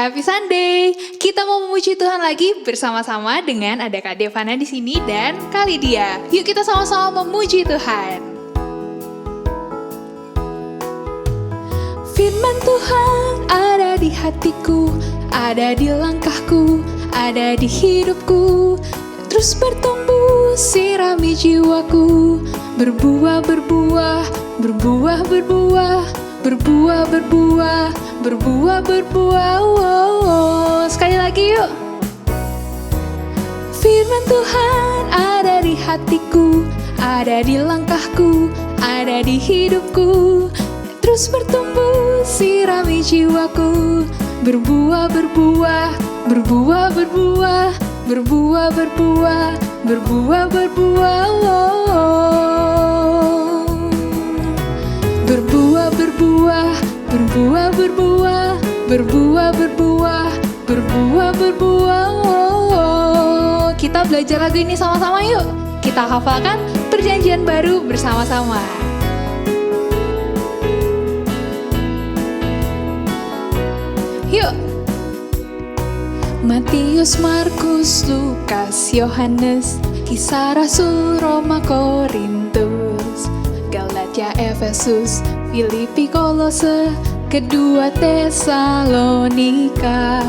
Happy Sunday. Kita mau memuji Tuhan lagi bersama-sama dengan ada Kak Devana di sini dan Kak Lydia. Yuk kita sama-sama memuji Tuhan. Firman Tuhan ada di hatiku, ada di langkahku, ada di hidupku. Terus bertumbuh, sirami jiwaku, berbuah, berbuah, berbuah, berbuah, berbuah, berbuah, berbuah, berbuah. Wow. Sekali lagi yuk. Firman Tuhan ada di hatiku, ada di langkahku, ada di hidupku. Terus bertumbuh, sirami jiwaku, berbuah, berbuah, berbuah, berbuah, berbuah, berbuah, berbuah, berbuah. Wow. Berbuah, berbuah, berbuah, berbuah, berbuah, berbuah, berbuah, berbuah. Oh, kita belajar lagu ini sama-sama yuk. Kita hafalkan perjanjian baru bersama-sama. Yuk. Matius, Markus, Lukas, Yohanes, Kisah Rasul, Roma, Korintus, Galatia, Efesus, Filipi, Kolose, kedua Tesalonika,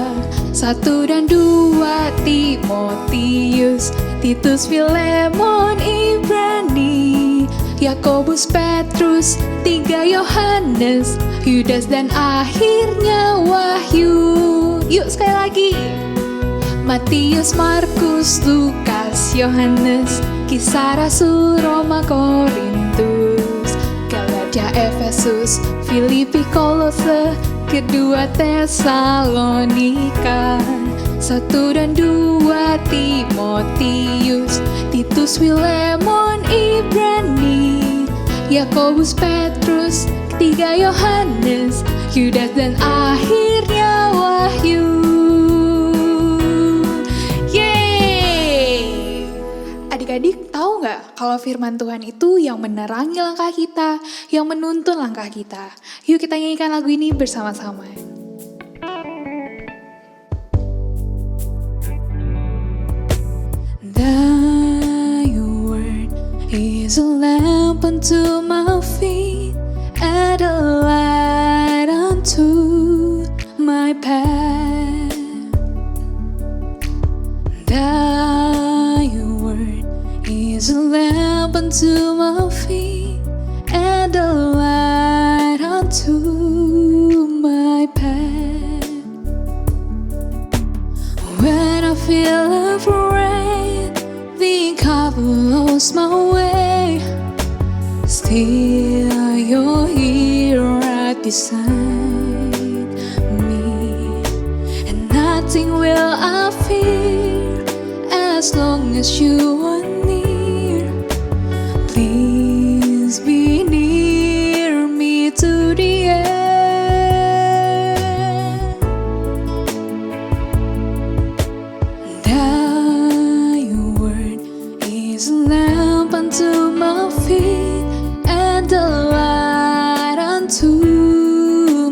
1 dan 2 Timotius, Titus, Filemon, Ibrani, Yakobus, Petrus, 3 Yohanes, Yudas dan akhirnya Wahyu. Yuk sekali lagi. Matius, Markus, Lukas, Yohanes, Kisah Rasul, Roma, Korintus, Galatia, Efesus, Filipi, Kolose, kedua Tesalonika, 1 dan 2 Timotius, Titus, Filemon, Ibrani, Yakobus, Petrus, 3 Yohanes, Yudas dan akhirnya Wahyu. Yeay! Adik-adik tahu nggak kalau firman Tuhan itu yang menerangi langkah kita, yang menuntun langkah kita. Yuk kita nyanyikan lagu ini bersama-sama. Thy word is a lamp unto my feet, and a light unto my path. Thy word is a lamp unto my feet, and a light unto my path. When I feel afraid, think I've lost my way, still you're here right beside me, and nothing will I fear as long as you are near. Please be near me to the end. Thy word is a lamp unto my feet, and a light unto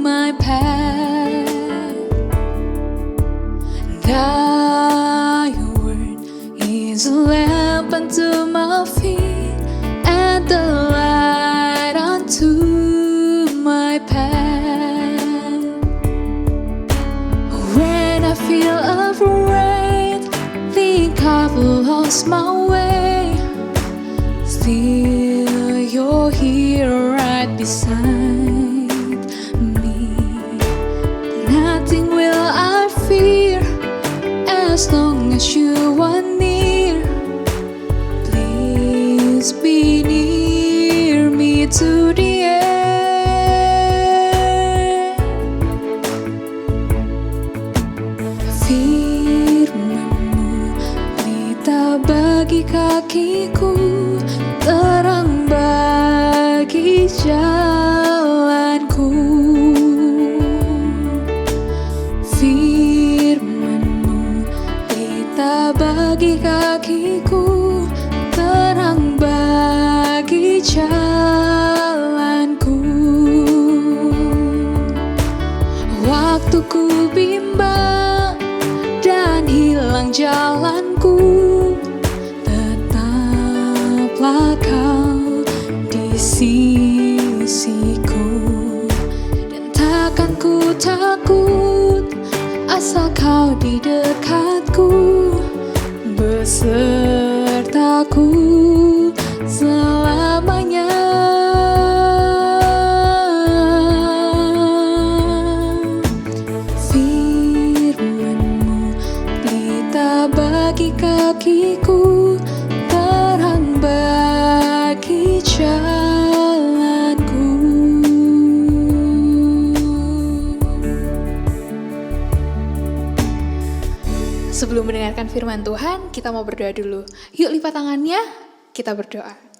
my path. Thy word is a lamp unto my feet, and a light unto my path. When I feel afraid, think I've lost my way, still you're here right beside me. Nothing will I fear as long as you are near. Please be near me to the end. Firman-Mu pelita bagi kakiku, terang bagi jalanku. Firman-Mu pelita bagi kakiku, terang bagi jalanku. Waktu ku bimbang jalanku, tetaplah kau di sisiku. Dan takkan ku takut asal kau di dekatku, besertaku selamanya. Firman-Mu pelita bagi kakiku, terang bagi jalanku. Sebelum mendengarkan firman Tuhan, kita mau berdoa dulu. Yuk lipat tangannya, kita berdoa.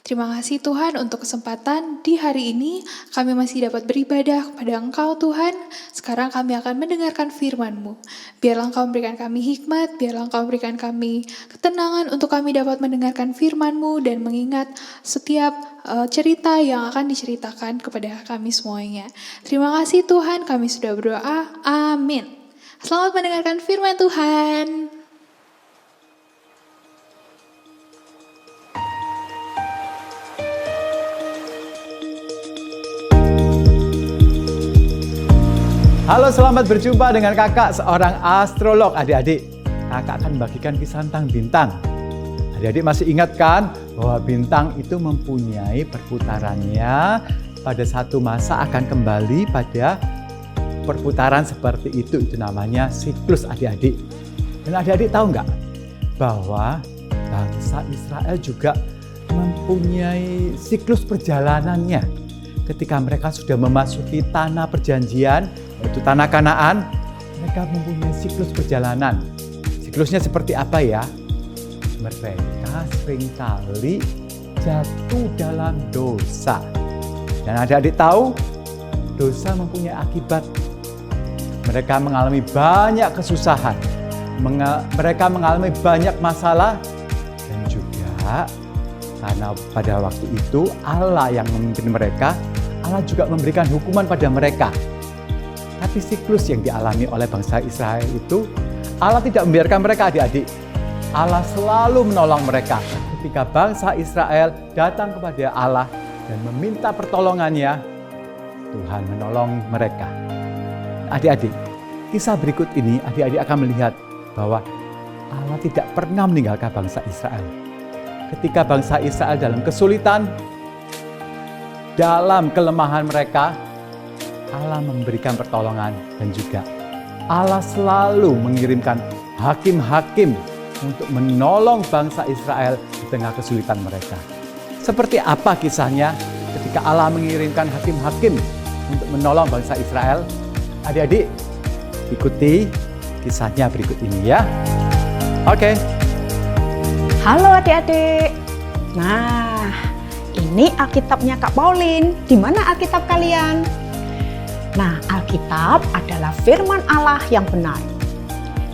Terima kasih Tuhan untuk kesempatan di hari ini kami masih dapat beribadah kepada Engkau Tuhan. Sekarang kami akan mendengarkan firman-Mu. Biarlah Engkau memberikan kami hikmat, biarlah Engkau memberikan kami ketenangan untuk kami dapat mendengarkan firman-Mu dan mengingat setiap cerita yang akan diceritakan kepada kami semuanya. Terima kasih Tuhan, kami sudah berdoa. Amin. Selamat mendengarkan firman Tuhan. Halo, selamat berjumpa dengan kakak, seorang astrolog. Adik-adik, kakak akan membagikan kisah tentang bintang. Adik-adik masih ingat kan bahwa bintang itu mempunyai perputarannya, pada satu masa akan kembali pada perputaran seperti itu namanya siklus adik-adik. Dan adik-adik tahu nggak bahwa bangsa Israel juga mempunyai siklus perjalanannya. Ketika mereka sudah memasuki tanah perjanjian, yaitu tanah Kanaan, mereka mempunyai siklus perjalanan. Siklusnya seperti apa ya? Mereka seringkali jatuh dalam dosa. Dan adik-adik tahu, dosa mempunyai akibat. Mereka mengalami banyak kesusahan, mereka mengalami banyak masalah, dan juga karena pada waktu itu Allah yang memimpin mereka, Allah juga memberikan hukuman pada mereka. Tapi siklus yang dialami oleh bangsa Israel itu, Allah tidak membiarkan mereka adik-adik. Allah selalu menolong mereka. Ketika bangsa Israel datang kepada Allah dan meminta pertolongannya, Tuhan menolong mereka. Adik-adik, kisah berikut ini adik-adik akan melihat bahwa Allah tidak pernah meninggalkan bangsa Israel. Ketika bangsa Israel dalam kesulitan, dalam kelemahan mereka, Allah memberikan pertolongan, dan juga Allah selalu mengirimkan hakim-hakim untuk menolong bangsa Israel di tengah kesulitan mereka. Seperti apa kisahnya ketika Allah mengirimkan hakim-hakim untuk menolong bangsa Israel? Adik-adik, ikuti kisahnya berikut ini ya. Oke. Halo adik-adik. Nah, ini Alkitabnya Kak Pauline. Di mana Alkitab kalian? Nah, Alkitab adalah firman Allah yang benar.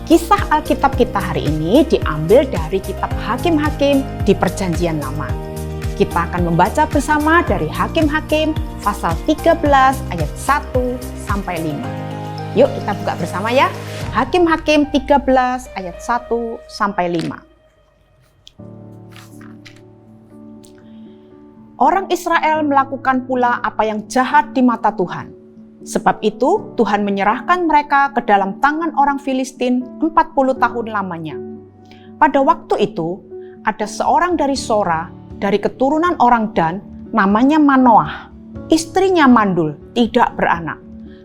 Kisah Alkitab kita hari ini diambil dari kitab Hakim-Hakim di Perjanjian Lama. Kita akan membaca bersama dari Hakim-Hakim pasal 13 ayat 1 sampai 5. Yuk kita buka bersama ya. Hakim-Hakim 13 ayat 1 sampai 5. Orang Israel melakukan pula apa yang jahat di mata Tuhan. Sebab itu Tuhan menyerahkan mereka ke dalam tangan orang Filistin 40 tahun lamanya. Pada waktu itu ada seorang dari Sora, dari keturunan orang Dan, namanya Manoah. Istrinya mandul, tidak beranak.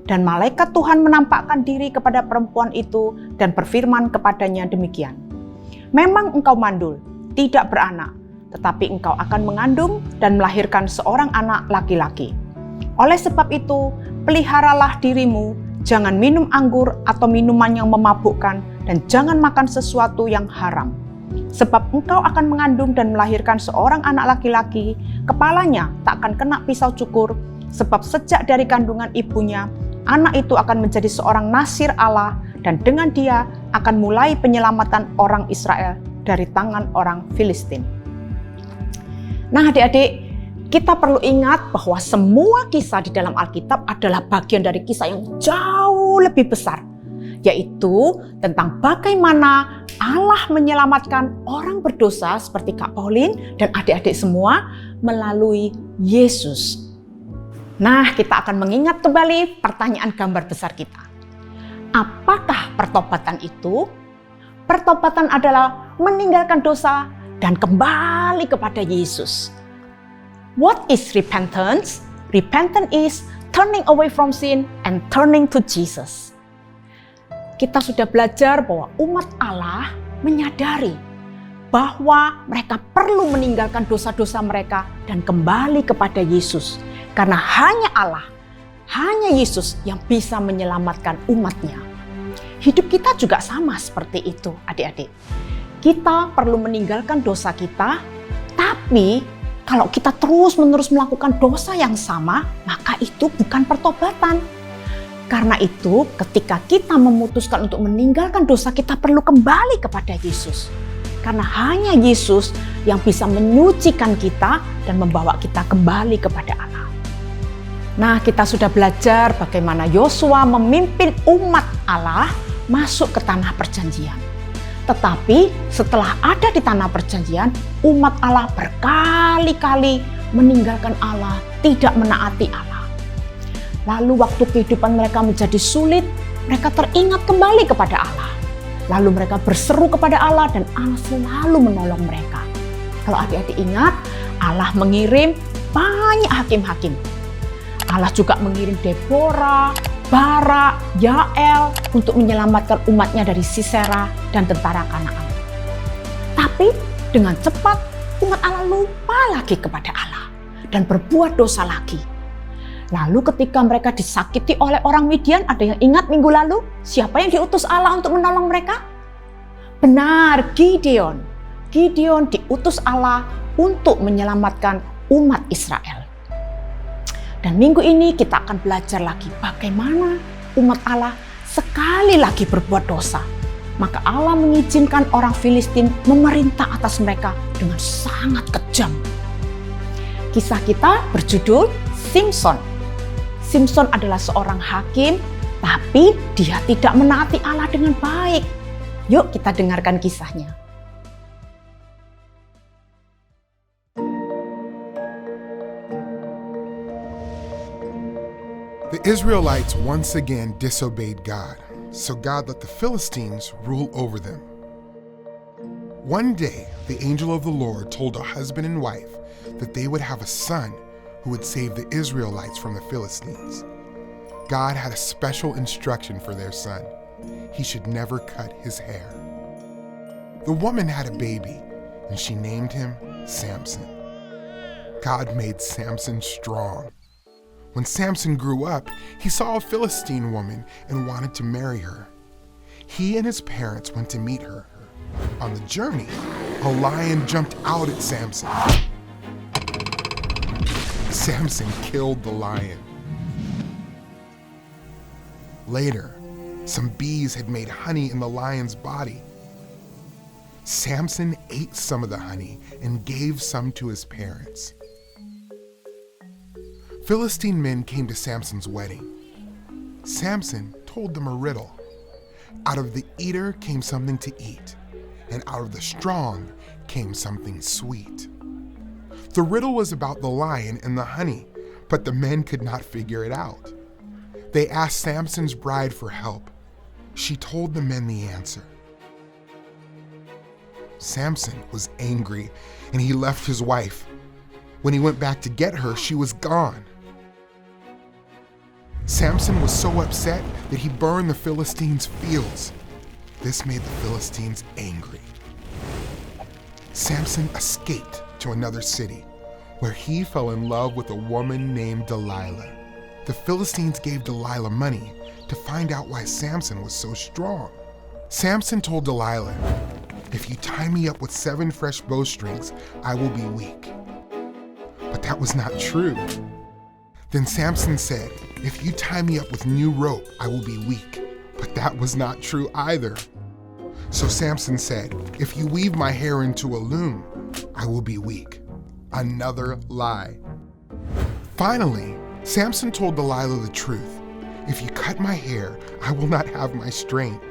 Dan malaikat Tuhan menampakkan diri kepada perempuan itu dan berfirman kepadanya demikian. Memang engkau mandul, tidak beranak, tetapi engkau akan mengandung dan melahirkan seorang anak laki-laki. Oleh sebab itu, peliharalah dirimu, jangan minum anggur atau minuman yang memabukkan, dan jangan makan sesuatu yang haram. Sebab engkau akan mengandung dan melahirkan seorang anak laki-laki, kepalanya tak akan kena pisau cukur, sebab sejak dari kandungan ibunya, anak itu akan menjadi seorang nasir Allah, dan dengan dia akan mulai penyelamatan orang Israel dari tangan orang Filistin. Nah adik-adik, kita perlu ingat bahwa semua kisah di dalam Alkitab adalah bagian dari kisah yang jauh lebih besar, yaitu tentang bagaimana Allah menyelamatkan orang berdosa seperti Kak Pauline dan adik-adik semua melalui Yesus. Nah, kita akan mengingat kembali pertanyaan gambar besar kita. Apakah pertobatan itu? Pertobatan adalah meninggalkan dosa dan kembali kepada Yesus. What is repentance? Repentance is turning away from sin and turning to Jesus. Kita sudah belajar bahwa umat Allah menyadari bahwa mereka perlu meninggalkan dosa-dosa mereka dan kembali kepada Yesus. Karena hanya Allah, hanya Yesus yang bisa menyelamatkan umatnya. Hidup kita juga sama seperti itu, adik-adik. Kita perlu meninggalkan dosa kita, tapi kalau kita terus-menerus melakukan dosa yang sama, maka itu bukan pertobatan. Karena itu, ketika kita memutuskan untuk meninggalkan dosa, kita perlu kembali kepada Yesus. Karena hanya Yesus yang bisa menyucikan kita dan membawa kita kembali kepada Allah. Nah, kita sudah belajar bagaimana Yosua memimpin umat Allah masuk ke tanah perjanjian. Tetapi setelah ada di tanah perjanjian, umat Allah berkali-kali meninggalkan Allah, tidak menaati Allah. Lalu waktu kehidupan mereka menjadi sulit, mereka teringat kembali kepada Allah. Lalu mereka berseru kepada Allah dan Allah selalu menolong mereka. Kalau adik-adik ingat, Allah mengirim banyak hakim-hakim. Allah juga mengirim Deborah, Barak, Yael untuk menyelamatkan umatnya dari Sisera dan tentara Kanaan. Tapi dengan cepat umat Allah lupa lagi kepada Allah dan berbuat dosa lagi. Lalu ketika mereka disakiti oleh orang Midian, ada yang ingat minggu lalu? Siapa yang diutus Allah untuk menolong mereka? Benar, Gideon. Gideon diutus Allah untuk menyelamatkan umat Israel. Dan minggu ini kita akan belajar lagi bagaimana umat Allah sekali lagi berbuat dosa. Maka Allah mengizinkan orang Filistin memerintah atas mereka dengan sangat kejam. Kisah kita berjudul Samson. Samson adalah seorang hakim, tapi dia tidak menaati Allah dengan baik. Yuk kita dengarkan kisahnya. The Israelites once again disobeyed God, so God let the Philistines rule over them. One day, the angel of the Lord told a husband and wife that they would have a son who would save the Israelites from the Philistines. God had a special instruction for their son. He should never cut his hair. The woman had a baby, and she named him Samson. God made Samson strong. When Samson grew up, he saw a Philistine woman and wanted to marry her. He and his parents went to meet her. On the journey, a lion jumped out at Samson. Samson killed the lion. Later, some bees had made honey in the lion's body. Samson ate some of the honey and gave some to his parents. Philistine men came to Samson's wedding. Samson told them a riddle. Out of the eater came something to eat, and out of the strong came something sweet. The riddle was about the lion and the honey, but the men could not figure it out. They asked Samson's bride for help. She told the men the answer. Samson was angry, and he left his wife. When he went back to get her, she was gone. Samson was so upset that he burned the Philistines' fields. This made the Philistines angry. Samson escaped to another city, where he fell in love with a woman named Delilah. The Philistines gave Delilah money to find out why Samson was so strong. Samson told Delilah, "If you tie me up with 7 fresh bowstrings, I will be weak." But that was not true. Then Samson said, "If you tie me up with new rope, I will be weak." But that was not true either. So Samson said, "If you weave my hair into a loom, I will be weak." Another lie. Finally, Samson told Delilah the truth. If you cut my hair, I will not have my strength."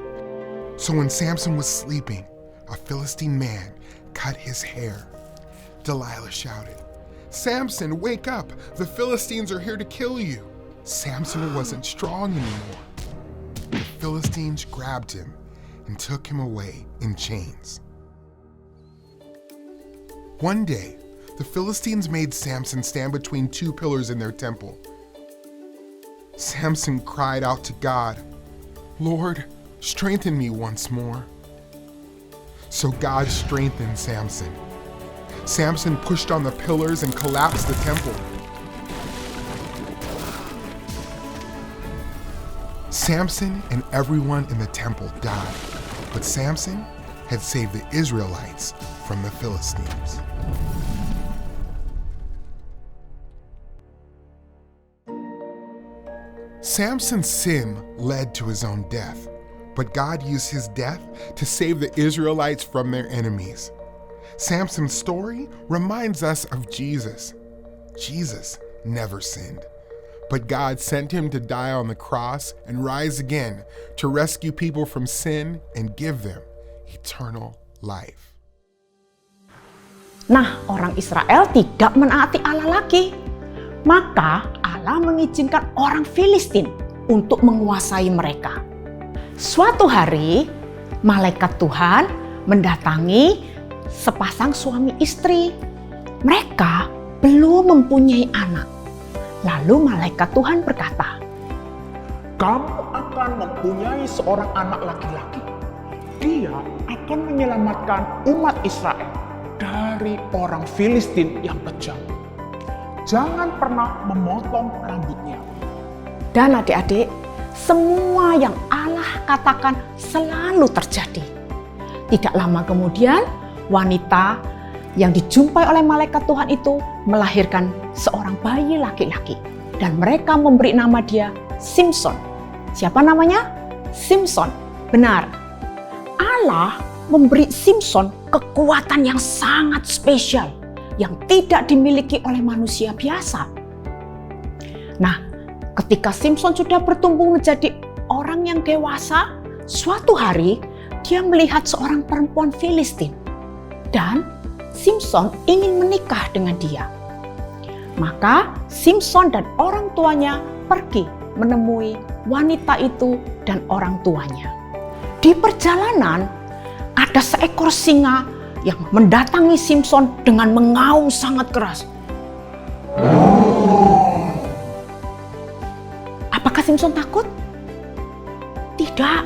So when Samson was sleeping, a Philistine man cut his hair. Delilah shouted, "Samson, wake up! The Philistines are here to kill you." Samson wasn't strong anymore. The Philistines grabbed him and took him away in chains. One day, the Philistines made Samson stand between two pillars in their temple. Samson cried out to God, "Lord, strengthen me once more." So God strengthened Samson. Samson pushed on the pillars and collapsed the temple. Samson and everyone in the temple died, but Samson had saved the Israelites from the Philistines. Samson's sin led to his own death, but God used his death to save the Israelites from their enemies. Samson's story reminds us of Jesus. Jesus never sinned, but God sent him to die on the cross and rise again to rescue people from sin and give them eternal life. Nah, orang Israel tidak menaati Allah lagi. Maka Allah mengizinkan orang Filistin untuk menguasai mereka. Suatu hari, malaikat Tuhan mendatangi sepasang suami istri. Mereka belum mempunyai anak. Lalu malaikat Tuhan berkata, "Kamu akan mempunyai seorang anak laki-laki. Dia akan menyelamatkan umat Israel dari orang Filistin yang kejam. Jangan pernah memotong rambutnya." Dan adik-adik, semua yang Allah katakan selalu terjadi. Tidak lama kemudian, wanita yang dijumpai oleh malaikat Tuhan itu melahirkan seorang bayi laki-laki. Dan mereka memberi nama dia Simson. Siapa namanya? Simson. Benar. Allah memberi Simson kekuatan yang sangat spesial yang tidak dimiliki oleh manusia biasa. Nah, ketika Simson sudah bertumbuh menjadi orang yang dewasa, suatu hari dia melihat seorang perempuan Filistin dan Simson ingin menikah dengan dia. Maka Simson dan orang tuanya pergi menemui wanita itu dan orang tuanya. Di perjalanan ada seekor singa yang mendatangi Simson dengan mengaum sangat keras. Apakah Simson takut? Tidak.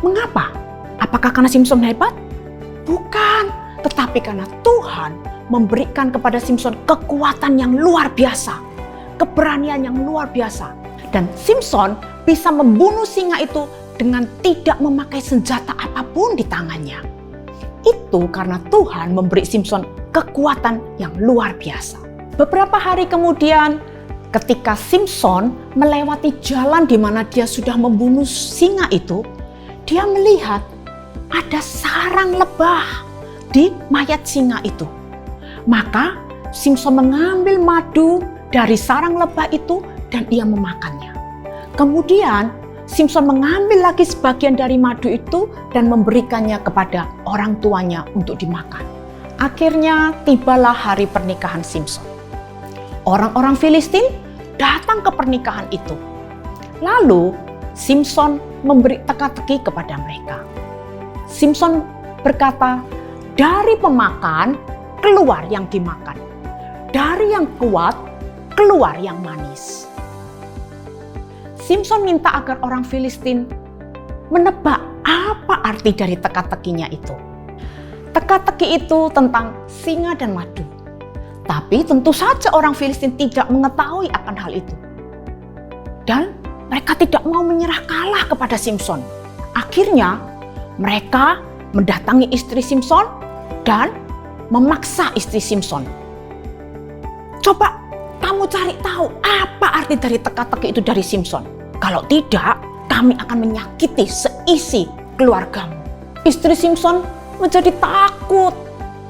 Mengapa? Apakah karena Simson hebat? Bukan, tetapi karena Tuhan memberikan kepada Simson kekuatan yang luar biasa, keberanian yang luar biasa. Dan Simson bisa membunuh singa itu dengan tidak memakai senjata apapun di tangannya. Itu karena Tuhan memberi Simson kekuatan yang luar biasa. Beberapa hari kemudian, ketika Simson melewati jalan di mana dia sudah membunuh singa itu, dia melihat ada sarang lebah di mayat singa itu. Maka Simson mengambil madu dari sarang lebah itu dan ia memakannya. Kemudian Simson mengambil lagi sebagian dari madu itu dan memberikannya kepada orang tuanya untuk dimakan. Akhirnya tibalah hari pernikahan Simson. Orang-orang Filistin datang ke pernikahan itu. Lalu Simson memberi teka-teki kepada mereka. Simson berkata, "Dari pemakan keluar yang dimakan. Dari yang kuat keluar yang manis." Simson minta agar orang Filistin menebak apa arti dari teka-tekinya itu. Teka-teki itu tentang singa dan madu. Tapi tentu saja orang Filistin tidak mengetahui akan hal itu. Dan mereka tidak mau menyerah kalah kepada Simson. Akhirnya mereka mendatangi istri Simson dan memaksa istri Simson. "Coba kamu cari tahu apa arti dari teka-teki itu dari Simson. Kalau tidak, kami akan menyakiti seisi keluargamu." Istri Simson menjadi takut.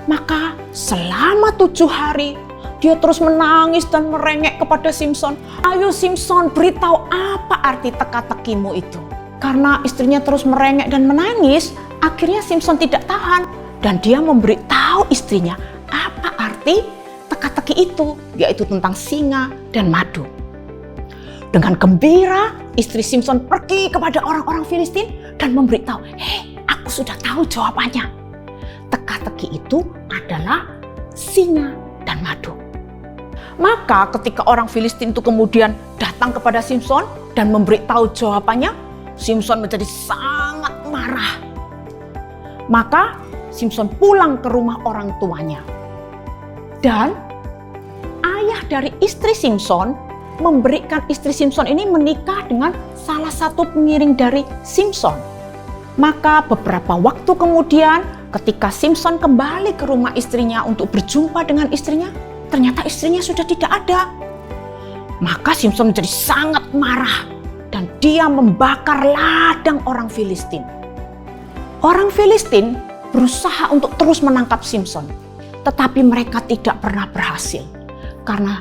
Maka selama 7 hari dia terus menangis dan merengek kepada Simson. Ayo Simson, beritahu apa arti teka-tekimu itu. Karena istrinya terus merengek dan menangis, akhirnya Simson tidak tahan. Dan dia memberitahu istrinya apa arti teka-teki itu, yaitu tentang singa dan madu. Dengan gembira, istri Simson pergi kepada orang-orang Filistin dan memberitahu, "Hei, aku sudah tahu jawabannya. Teka-teki itu adalah singa dan madu." Maka ketika orang Filistin itu kemudian datang kepada Simson dan memberitahu jawabannya, Simson menjadi sangat marah. Maka Simson pulang ke rumah orang tuanya. Dan ayah dari istri Simson memberikan istri Simson ini menikah dengan salah satu pengiring dari Simson. Maka beberapa waktu kemudian ketika Simson kembali ke rumah istrinya untuk berjumpa dengan istrinya, ternyata istrinya sudah tidak ada. Maka Simson menjadi sangat marah dan dia membakar ladang orang Filistin. Orang Filistin berusaha untuk terus menangkap Simson, tetapi mereka tidak pernah berhasil karena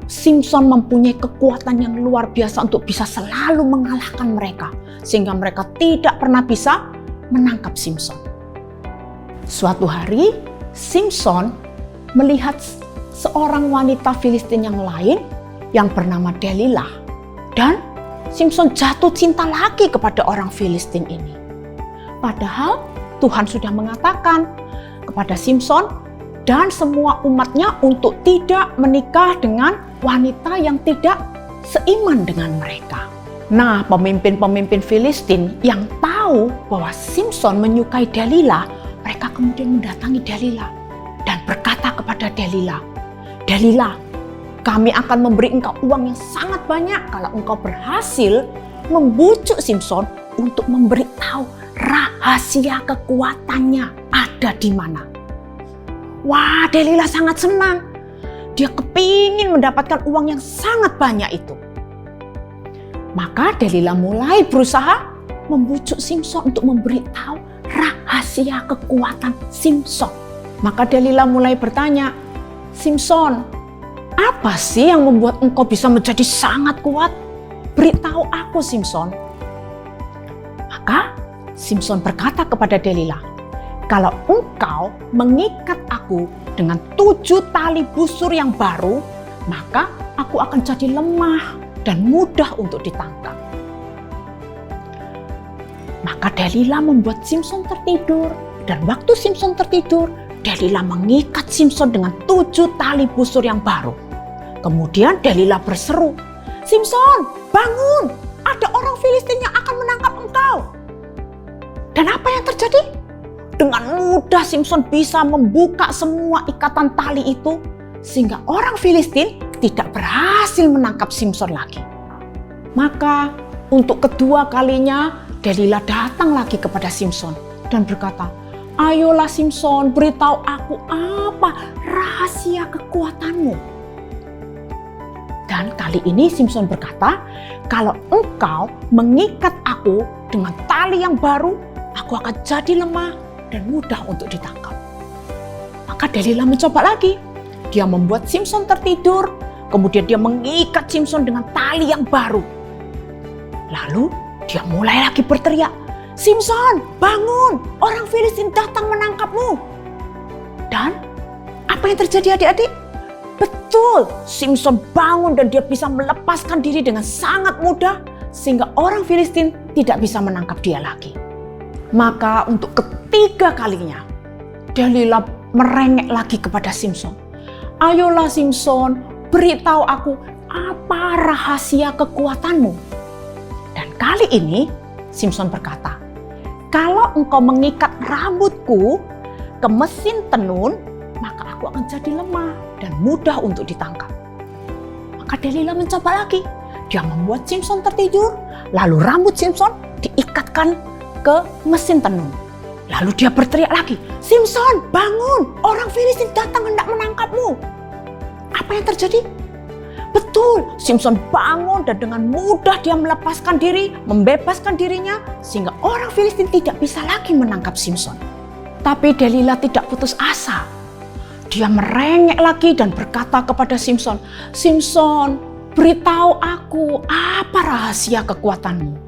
Simson mempunyai kekuatan yang luar biasa untuk bisa selalu mengalahkan mereka, sehingga mereka tidak pernah bisa menangkap Simson. Suatu hari, Simson melihat seorang wanita Filistin yang lain yang bernama Delilah, dan Simson jatuh cinta lagi kepada orang Filistin ini. Padahal Tuhan sudah mengatakan kepada Simson dan semua umatnya untuk tidak menikah dengan wanita yang tidak seiman dengan mereka. Nah, pemimpin-pemimpin Filistin yang tahu bahwa Simson menyukai Delilah, mereka kemudian mendatangi Delilah dan berkata kepada Delilah, "Delilah, kami akan memberi engkau uang yang sangat banyak kalau engkau berhasil membujuk Simson untuk memberitahu rahasia kekuatannya ada di mana." Wah, Delilah sangat senang. Dia kepingin mendapatkan uang yang sangat banyak itu. Maka Delilah mulai berusaha membujuk Simson untuk memberitahu rahasia kekuatan Simson. Maka Delilah mulai bertanya, "Simson, apa sih yang membuat engkau bisa menjadi sangat kuat? Beritahu aku, Simson." Maka Simson berkata kepada Delilah, "Kalau engkau mengikat aku dengan 7 tali busur yang baru, maka aku akan jadi lemah dan mudah untuk ditangkap." Maka Delilah membuat Simson tertidur, dan waktu Simson tertidur, Delilah mengikat Simson dengan 7 tali busur yang baru. Kemudian Delilah berseru, "Simson, bangun! Ada orang Filistin yang akan menangkap engkau." Dan apa yang terjadi? Dengan mudah Simson bisa membuka semua ikatan tali itu, sehingga orang Filistin tidak berhasil menangkap Simson lagi. Maka untuk kedua kalinya Delilah datang lagi kepada Simson dan berkata, "Ayolah Simson, beritahu aku apa rahasia kekuatanmu." Dan kali ini Simson berkata, "Kalau engkau mengikat aku dengan tali yang baru, aku akan jadi lemah dan mudah untuk ditangkap." Maka Delilah mencoba lagi. Dia membuat Simson tertidur, kemudian dia mengikat Simson dengan tali yang baru. Lalu dia mulai lagi berteriak, "Simson, bangun! Orang Filistin datang menangkapmu." Dan apa yang terjadi adik-adik? Betul, Simson bangun dan dia bisa melepaskan diri dengan sangat mudah, sehingga orang Filistin tidak bisa menangkap dia lagi. Maka untuk ketiga kalinya, Delilah merengek lagi kepada Simson. "Ayolah Simson, beritahu aku apa rahasia kekuatanmu." Dan kali ini Simson berkata, "Kalau engkau mengikat rambutku ke mesin tenun, maka aku akan jadi lemah dan mudah untuk ditangkap." Maka Delilah mencoba lagi. Dia membuat Simson tertidur, lalu rambut Simson diikatkan ke mesin tenun. Lalu dia berteriak lagi, "Simson, bangun! Orang Filistin datang hendak menangkapmu." Apa yang terjadi? Betul, Simson bangun dan dengan mudah dia melepaskan diri, membebaskan dirinya, sehingga orang Filistin tidak bisa lagi menangkap Simson. Tapi Delilah tidak putus asa. dia merengek lagi dan berkata kepada Simson, "Simson, beritahu aku apa rahasia kekuatanmu."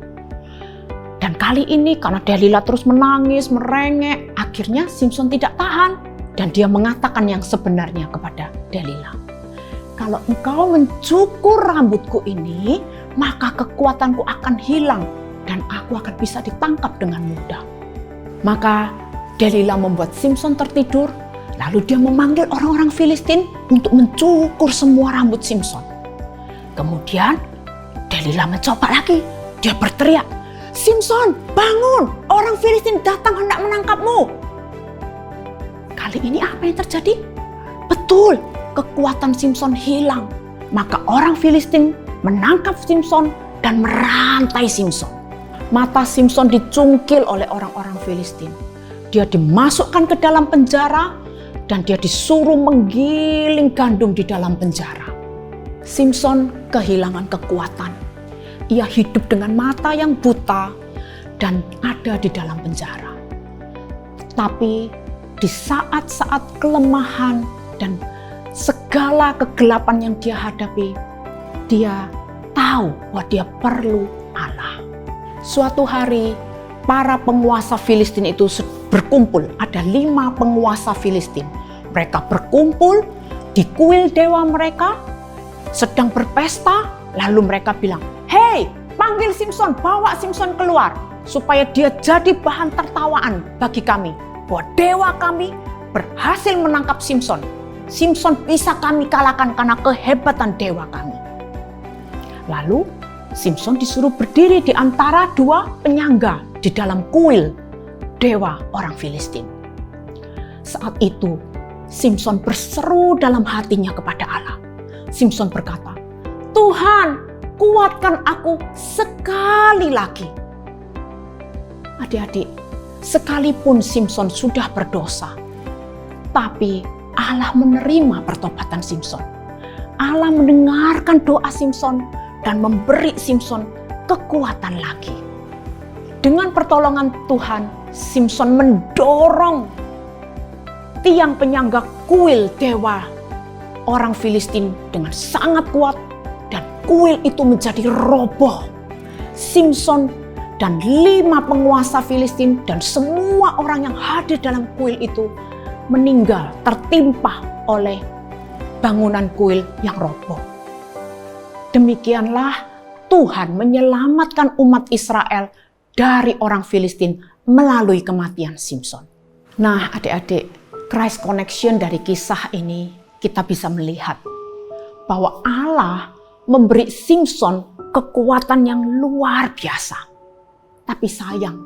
Dan kali ini karena Delila terus menangis, merengek, akhirnya Simson tidak tahan dan dia mengatakan yang sebenarnya kepada Delila. "Kalau engkau mencukur rambutku ini, maka kekuatanku akan hilang dan aku akan bisa ditangkap dengan mudah." Maka Delila membuat Simson tertidur, lalu dia memanggil orang-orang Filistin untuk mencukur semua rambut Simson. Kemudian Delila mencoba lagi, dia berteriak, "Simson, bangun! Orang Filistin datang hendak menangkapmu." Kali ini apa yang terjadi? Betul, kekuatan Simson hilang. Maka orang Filistin menangkap Simson dan merantai Simson. Mata Simson dicungkil oleh orang-orang Filistin. Dia dimasukkan ke dalam penjara dan dia disuruh menggiling gandum di dalam penjara. Simson kehilangan kekuatan. Ia hidup dengan mata yang buta dan ada di dalam penjara. Tapi di saat-saat kelemahan dan segala kegelapan yang dia hadapi, dia tahu bahwa dia perlu Allah. Suatu hari, para penguasa Filistin itu berkumpul. Ada 5 penguasa Filistin. Mereka berkumpul di kuil dewa mereka, sedang berpesta, lalu mereka bilang, "Hei, panggil Simson, bawa Simson keluar, supaya dia jadi bahan tertawaan bagi kami, bahwa dewa kami berhasil menangkap Simson. Simson bisa kami kalahkan karena kehebatan dewa kami." Lalu Simson disuruh berdiri di antara 2 penyangga di dalam kuil dewa orang Filistin. Saat itu Simson berseru dalam hatinya kepada Allah. Simson berkata, "Tuhan, kuatkan aku sekali lagi." Adik-adik, sekalipun Simson sudah berdosa, tapi Allah menerima pertobatan Simson. Allah mendengarkan doa Simson dan memberi Simson kekuatan lagi. Dengan pertolongan Tuhan, Simson mendorong tiang penyangga kuil dewa orang Filistin dengan sangat kuat dan kuil itu menjadi roboh. Simson dan 5 penguasa Filistin dan semua orang yang hadir dalam kuil itu meninggal tertimpa oleh bangunan kuil yang roboh. Demikianlah Tuhan menyelamatkan umat Israel dari orang Filistin melalui kematian Simson. Nah, adik-adik, Christ Connection dari kisah ini kita bisa melihat bahwa Allah memberi Simson kekuatan yang luar biasa. Tapi sayang,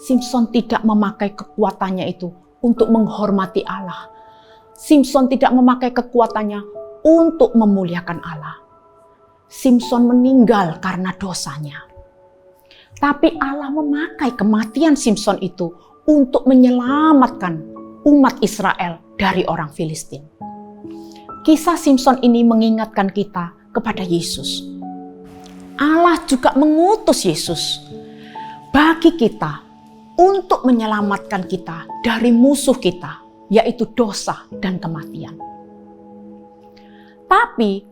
Simson tidak memakai kekuatannya itu untuk menghormati Allah. Simson tidak memakai kekuatannya untuk memuliakan Allah. Simson meninggal karena dosanya. Tapi Allah memakai kematian Simson itu untuk menyelamatkan umat Israel dari orang Filistin. Kisah Simson ini mengingatkan kita kepada Yesus. Allah juga mengutus Yesus bagi kita untuk menyelamatkan kita dari musuh kita, yaitu dosa dan kematian. Tapi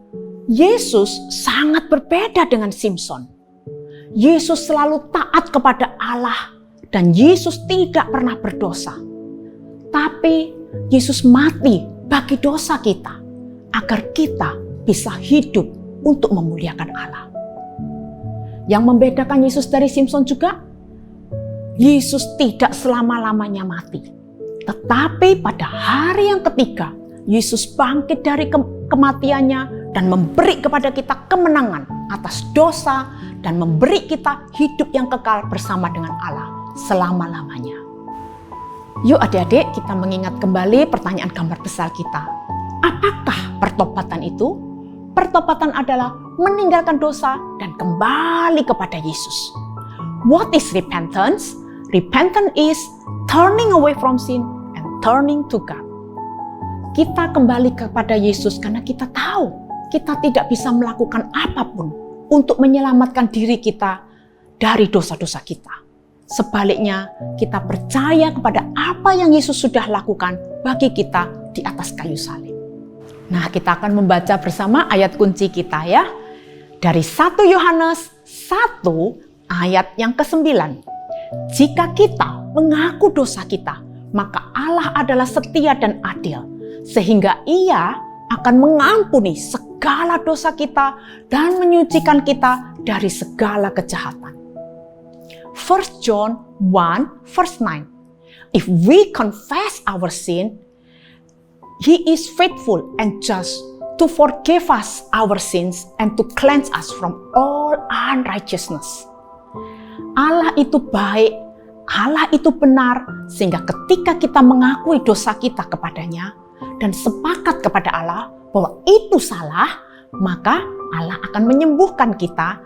Yesus sangat berbeda dengan Simson. Yesus selalu taat kepada Allah dan Yesus tidak pernah berdosa. Tapi Yesus mati bagi dosa kita agar kita bisa hidup untuk memuliakan Allah. Yang membedakan Yesus dari Simson juga, Yesus tidak selama-lamanya mati. Tetapi pada hari yang ketiga, Yesus bangkit dari kematiannya dan memberi kepada kita kemenangan atas dosa dan memberi kita hidup yang kekal bersama dengan Allah selama-lamanya. Yuk adik-adik, kita mengingat kembali pertanyaan gambar besar kita. Apakah pertobatan itu? Pertobatan adalah meninggalkan dosa dan kembali kepada Yesus. What is repentance? Repentance is turning away from sin and turning to God. Kita kembali kepada Yesus karena kita tahu kita tidak bisa melakukan apapun untuk menyelamatkan diri kita dari dosa-dosa kita. Sebaliknya, kita percaya kepada apa yang Yesus sudah lakukan bagi kita di atas kayu salib. Nah, kita akan membaca bersama ayat kunci kita ya. Dari 1 Yohanes 1 ayat yang ke-9. Jika kita mengaku dosa kita, maka Allah adalah setia dan adil, sehingga Ia akan mengampuni segala dosa kita dan menyucikan kita dari segala kejahatan. 1 John 1 verse 9. If we confess our sin, He is faithful and just to forgive us our sins and to cleanse us from all unrighteousness. Allah itu baik, Allah itu benar, sehingga ketika kita mengakui dosa kita kepadanya dan sepakat kepada Allah bahwa itu salah, maka Allah akan menyembuhkan kita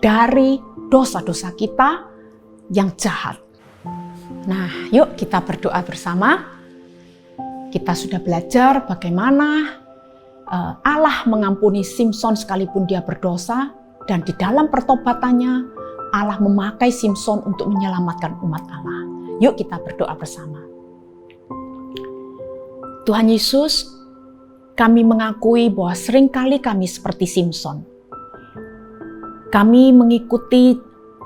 dari dosa-dosa kita yang jahat. Nah, yuk kita berdoa bersama. Kita sudah belajar bagaimana Allah mengampuni Simson sekalipun dia berdosa, dan di dalam pertobatannya Allah memakai Simson untuk menyelamatkan umat Allah. Yuk kita berdoa bersama. Tuhan Yesus, kami mengakui bahwa seringkali kami seperti Simson. Kami mengikuti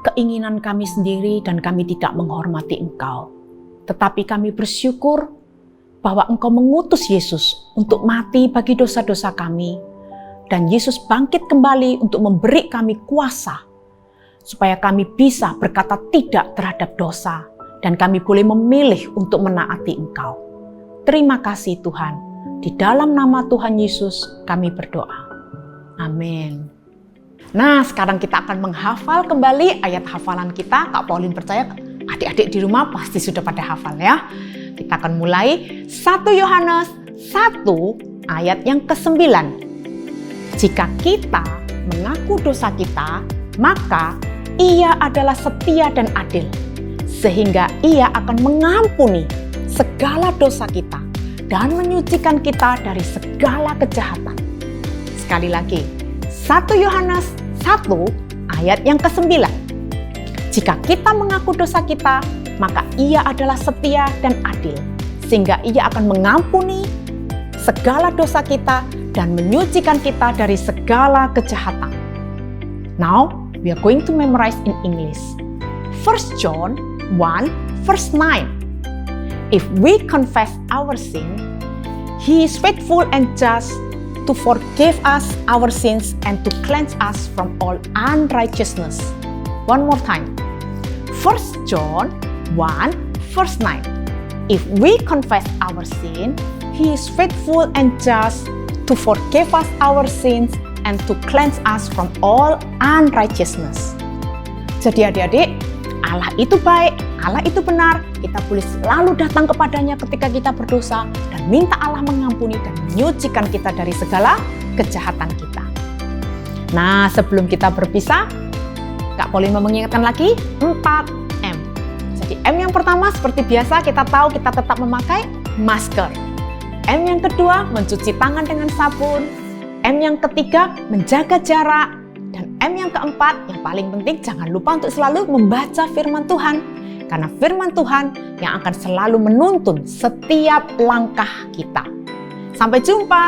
keinginan kami sendiri dan kami tidak menghormati Engkau. Tetapi kami bersyukur bahwa Engkau mengutus Yesus untuk mati bagi dosa-dosa kami, dan Yesus bangkit kembali untuk memberi kami kuasa supaya kami bisa berkata tidak terhadap dosa dan kami boleh memilih untuk menaati Engkau. Terima kasih Tuhan. Di dalam nama Tuhan Yesus kami berdoa. Amin. Nah, sekarang kita akan menghafal kembali ayat hafalan kita. Kak Pauline percaya adik-adik di rumah pasti sudah pada hafal ya. Kita akan mulai 1 Yohanes 1 ayat yang ke-9. Jika kita mengaku dosa kita, maka Ia adalah setia dan adil, sehingga Ia akan mengampuni segala dosa kita dan menyucikan kita dari segala kejahatan. Sekali lagi, 1 Yohanes 1 ayat yang ke-9. Jika kita mengaku dosa kita, maka Ia adalah setia dan adil, sehingga Ia akan mengampuni segala dosa kita dan menyucikan kita dari segala kejahatan. Now, we are going to memorize in English. 1 John 1 verse 9. If we confess our sin, He is faithful and just to forgive us our sins and to cleanse us from all unrighteousness. One more time. 1 John 1 verse 9. If we confess our sin, He is faithful and just to forgive us our sins and to cleanse us from all unrighteousness. Jadi adik-adik, Allah itu baik, Allah itu benar. Kita boleh selalu datang kepadanya ketika kita berdosa dan minta Allah mengampuni dan menyucikan kita dari segala kejahatan kita. Nah, sebelum kita berpisah, Kak Pauline mau mengingatkan lagi 4M. Jadi M yang pertama seperti biasa kita tahu kita tetap memakai masker. M yang kedua mencuci tangan dengan sabun. M yang ketiga menjaga jarak. Dan M yang keempat yang paling penting jangan lupa untuk selalu membaca firman Tuhan. Karena firman Tuhan yang akan selalu menuntun setiap langkah kita. Sampai jumpa.